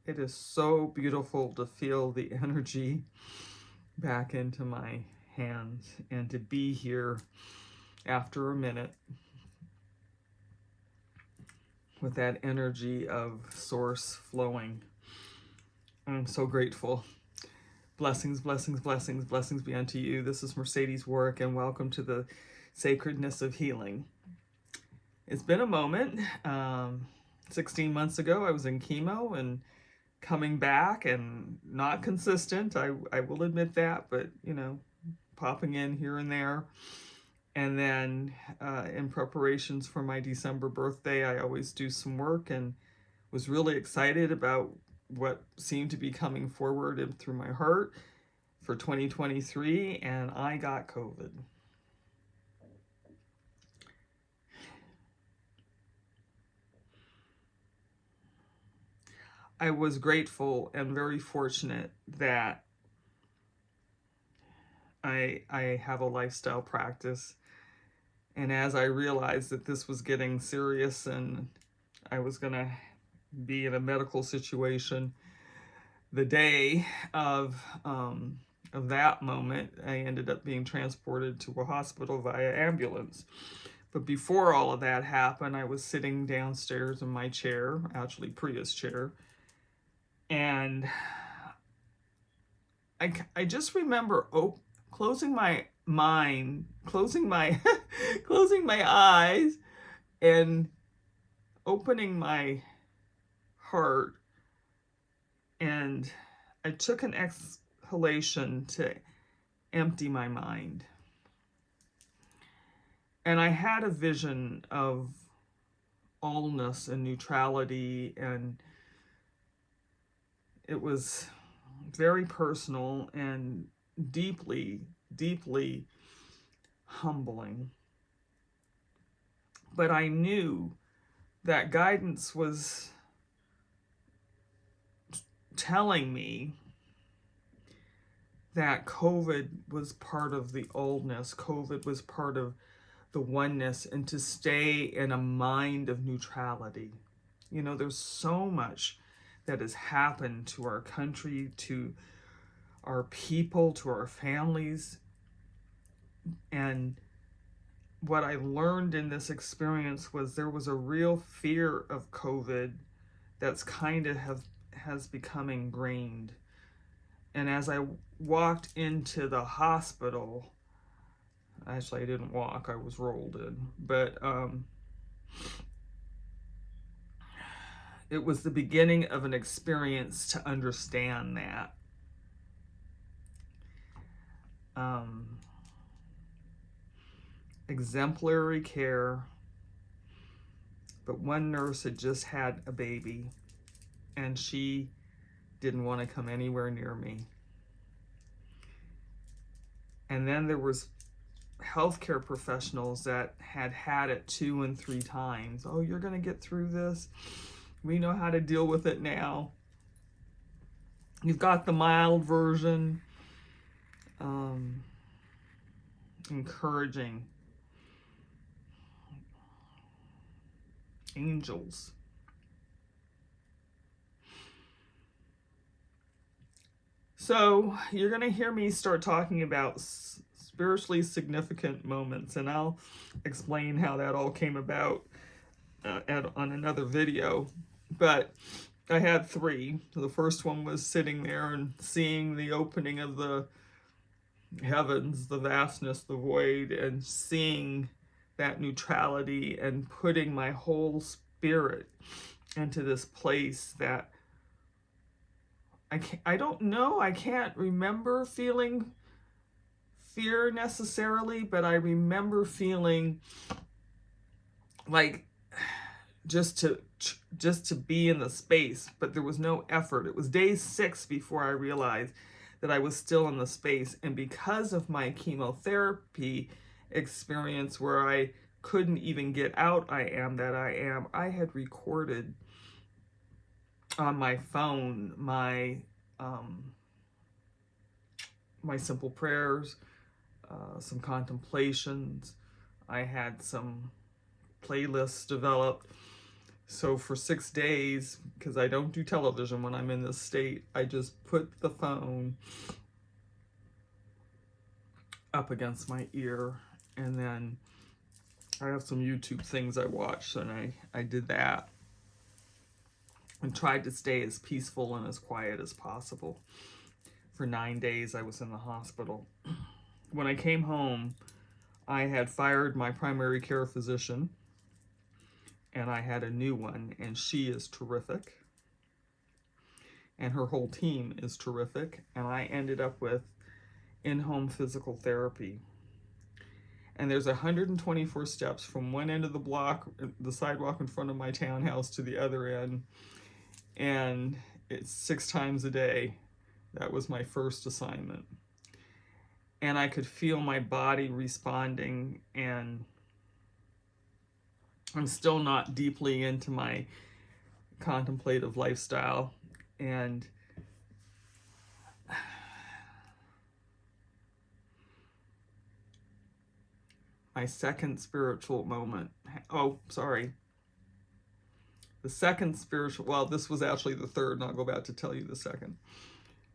It is so beautiful to feel the energy back into my hands and to be here after a minute with that energy of source flowing. I'm so grateful. Blessings, blessings, blessings, blessings be unto you. This is Mercedes Warwick, and welcome to the Sacredness of Healing. It's been a moment. 16 months ago, I was in chemo and coming back and not consistent. I will admit that, but popping in here and there. And then in preparations for my December birthday, I always do some work and was really excited about what seemed to be coming forward and through my heart for 2023, and I got COVID. I was grateful and very fortunate that I have a lifestyle practice. And as I realized that this was getting serious and I was going to be in a medical situation, the day of that moment, I ended up being transported to a hospital via ambulance. But before all of that happened, I was sitting downstairs in my chair, actually Priya's chair, and I just remember closing my mind, closing my closing my eyes, and opening my heart, and I took an exhalation to empty my mind. And I had a vision of allness and neutrality, and it was very personal and deeply, deeply humbling. But I knew that guidance was telling me that COVID was part of the allness, COVID was part of the oneness, and to stay in a mind of neutrality. There's so much that has happened to our country, to our people, to our families. And what I learned in this experience was there was a real fear of COVID that's kind of has become ingrained. And as I walked into the hospital, actually I didn't walk, I was rolled in, but it was the beginning of an experience to understand that. Exemplary care, but one nurse had just had a baby and she didn't want to come anywhere near me. And then there was healthcare professionals that had it 2 and 3 times. Oh, you're going to get through this. We know how to deal with it now. You've got the mild version. Encouraging. Angels. So you're going to hear me start talking about spiritually significant moments, and I'll explain how that all came about on another video. But I had 3. The first one was sitting there and seeing the opening of the heavens, the vastness, the void, and seeing that neutrality and putting my whole spirit into this place that I don't know, I can't remember feeling fear necessarily, but I remember feeling like just to be in the space, but there was no effort. It was day 6 before I realized that I was still in the space. And because of my chemotherapy experience where I couldn't even get out I had recorded on my phone my simple prayers, some contemplations. I had some playlists developed So for 6 days, because I don't do television when I'm in this state, I just put the phone up against my ear, and then I have some YouTube things I watched, and I did that and tried to stay as peaceful and as quiet as possible. For 9 days, I was in the hospital. When I came home, I had fired my primary care physician, and I had a new one, and she is terrific. And her whole team is terrific. And I ended up with in-home physical therapy. And there's 124 steps from one end of the block, the sidewalk in front of my townhouse, to the other end. And it's 6 times a day. That was my first assignment. And I could feel my body responding, and I'm still not deeply into my contemplative lifestyle. And my second spiritual moment, the second spiritual, well, this was actually the third, and I'll go back to tell you the second.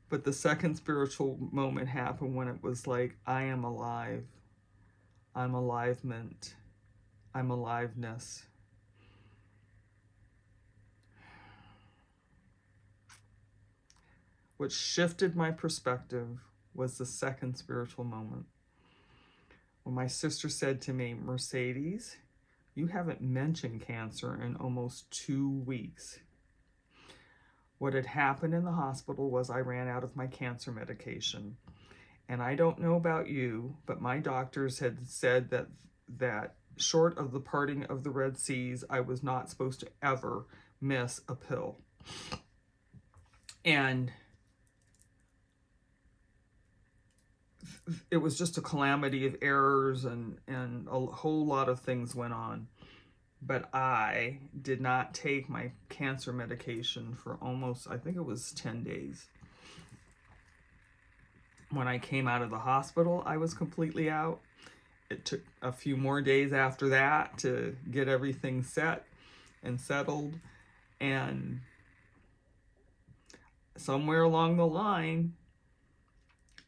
But the second spiritual moment happened when it was like, I am alive. I'm aliveness. I'm aliveness. What shifted my perspective was the second spiritual moment. When my sister said to me, Mercedes, you haven't mentioned cancer in almost 2 weeks. What had happened in the hospital was I ran out of my cancer medication. And I don't know about you, but my doctors had said that short of the parting of the Red Seas, I was not supposed to ever miss a pill. And it was just a calamity of errors, and a whole lot of things went on. But I did not take my cancer medication for almost, I think it was 10 days. When I came out of the hospital, I was completely out. It took a few more days after that to get everything set and settled. And somewhere along the line,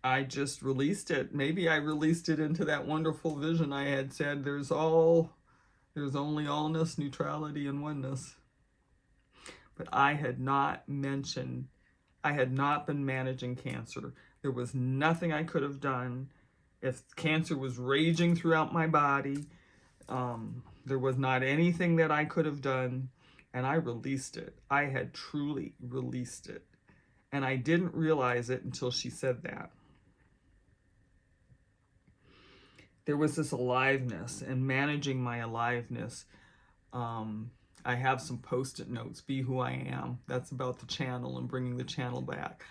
I just released it. Maybe I released it into that wonderful vision I had said, there's only allness, neutrality, and oneness. But I had not been managing cancer. There was nothing I could have done. If cancer was raging throughout my body, there was not anything that I could have done, and I released it. I had truly released it. And I didn't realize it until she said that. There was this aliveness, and managing my aliveness. I have some post-it notes, Be Who I Am. That's about the channel and bringing the channel back.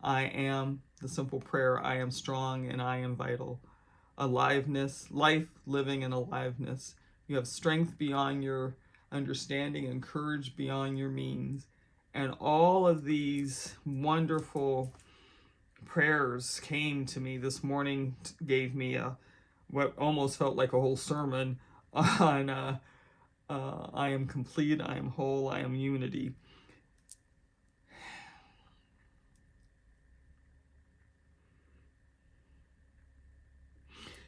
I am the simple prayer. I am strong and I am vital. Aliveness, life, living, and aliveness. You have strength beyond your understanding and courage beyond your means. And all of these wonderful prayers came to me this morning, gave me what almost felt like a whole sermon on I am complete, I am whole, I am unity.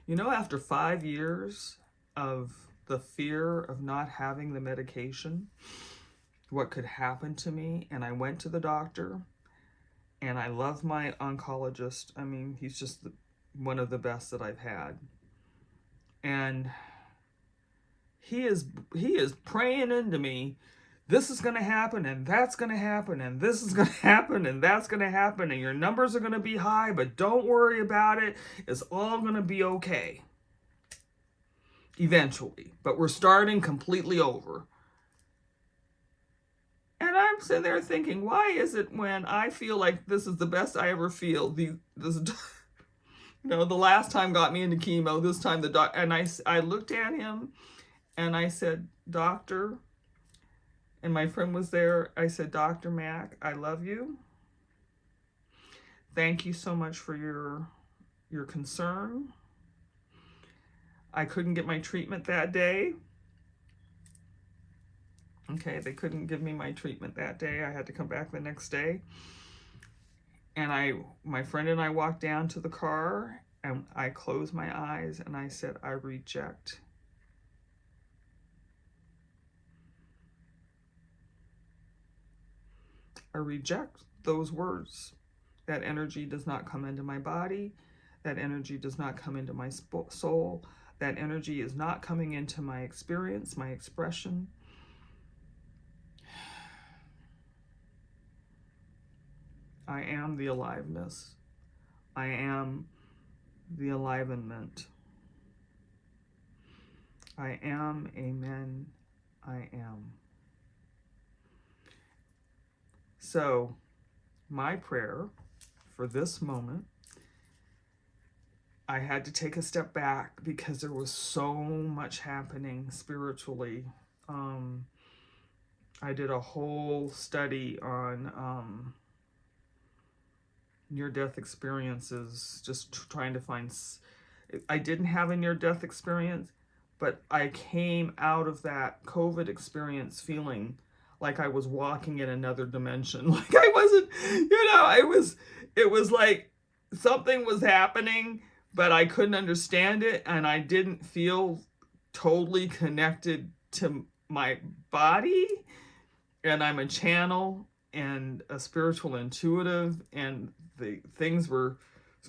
You know, after 5 years of the fear of not having the medication, what could happen to me, and I went to the doctor, and I love my oncologist. I mean, he's just one of the best that I've had. And he is praying into me, this is going to happen, and that's going to happen, and this is going to happen, and that's going to happen, and your numbers are going to be high, but don't worry about it. It's all going to be okay. Eventually. But we're starting completely over. And I'm sitting there thinking, why is it when I feel like this is the best I ever feel, the last time got me into chemo, this time and I looked at him and I said, Doctor, and my friend was there, I said, Dr. Mack, I love you. Thank you so much for your concern. I couldn't get my treatment that day. Okay, they couldn't give me my treatment that day. I had to come back the next day. And my friend and I walked down to the car, and I closed my eyes and I said, I reject. I reject those words. That energy does not come into my body. That energy does not come into my soul. That energy is not coming into my experience, my expression. I am the aliveness. I am the alivenment. I am, amen, I am. So, my prayer for this moment, I had to take a step back because there was so much happening spiritually. I did a whole study on near-death experiences, just trying to find. I didn't have a near-death experience, but I came out of that COVID experience feeling like I was walking in another dimension. Like I wasn't, it was like something was happening, but I couldn't understand it, and I didn't feel totally connected to my body. And I'm a channel and a spiritual intuitive, and the things were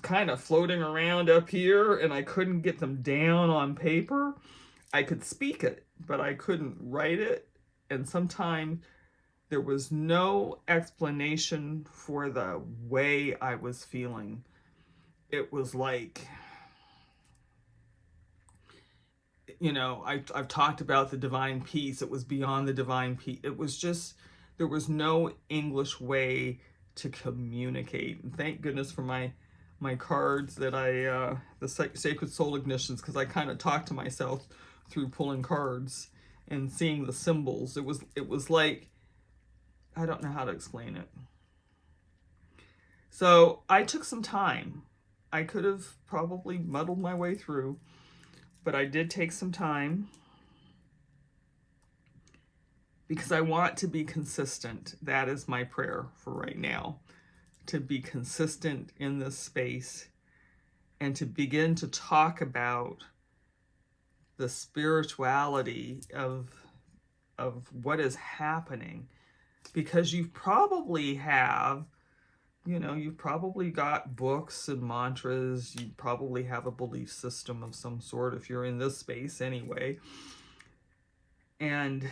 kind of floating around up here, and I couldn't get them down on paper. I could speak it, but I couldn't write it. And sometimes there was no explanation for the way I was feeling. It was like, I've talked about the divine peace. It was beyond the divine peace. It was just, there was no English way to communicate. And thank goodness for my cards that the Sacred Soul Ignitions, because I kind of talked to myself through pulling cards and seeing the symbols. It was like, I don't know how to explain it. So I took some time. I could have probably muddled my way through, but I did take some time because I want to be consistent. That is my prayer for right now, to be consistent in this space and to begin to talk about the spirituality of what is happening, because you've probably got books and mantras. You probably have a belief system of some sort if you're in this space anyway. And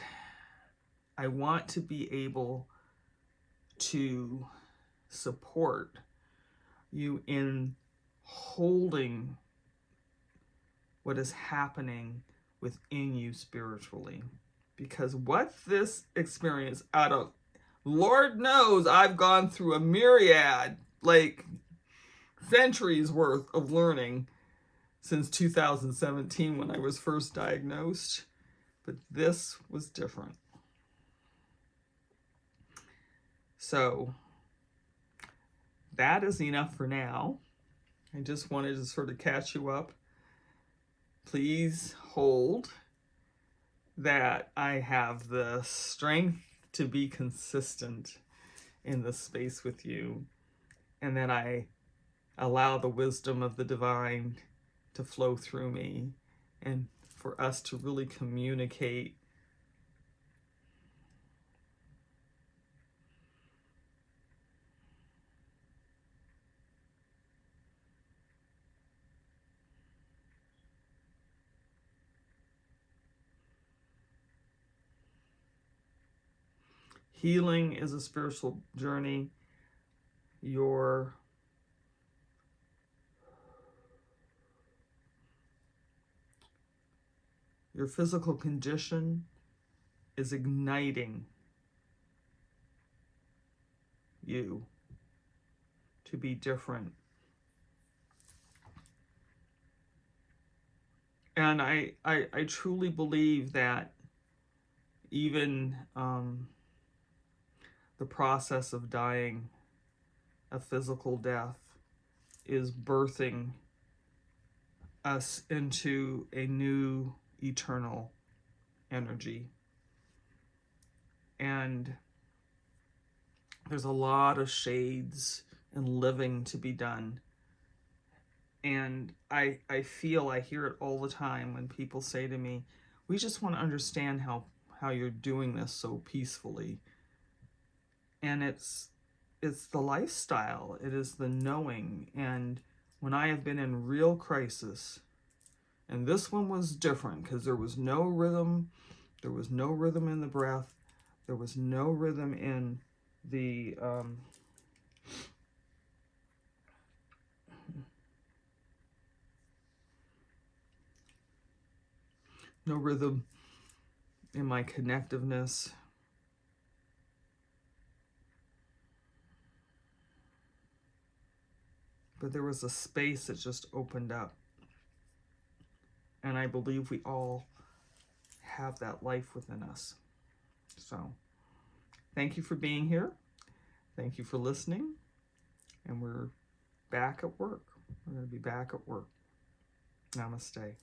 I want to be able to support you in holding what is happening within you spiritually. Because what this experience, out of Lord knows I've gone through a myriad, like centuries worth of learning since 2017 when I was first diagnosed, but this was different. So that is enough for now. I just wanted to sort of catch you up. Please hold that I have the strength to be consistent in this space with you, and that I allow the wisdom of the divine to flow through me, and for us to really communicate healing is a spiritual journey. Your physical condition is igniting you to be different. And I truly believe that even the process of dying a physical death is birthing us into a new eternal energy. And there's a lot of shades and living to be done. And I feel, I hear it all the time when people say to me, we just want to understand how you're doing this so peacefully. And it's the lifestyle, it is the knowing. And when I have been in real crisis, and this one was different because there was no rhythm, there was no rhythm in the breath, there was no rhythm in the no rhythm in my connectiveness. But there was a space that just opened up. And I believe we all have that life within us. So thank you for being here. Thank you for listening. And we're back at work. We're going to be back at work. Namaste.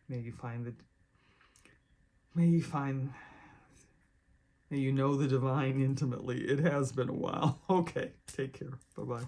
May you know the divine intimately. It has been a while. Okay, take care. Bye-bye.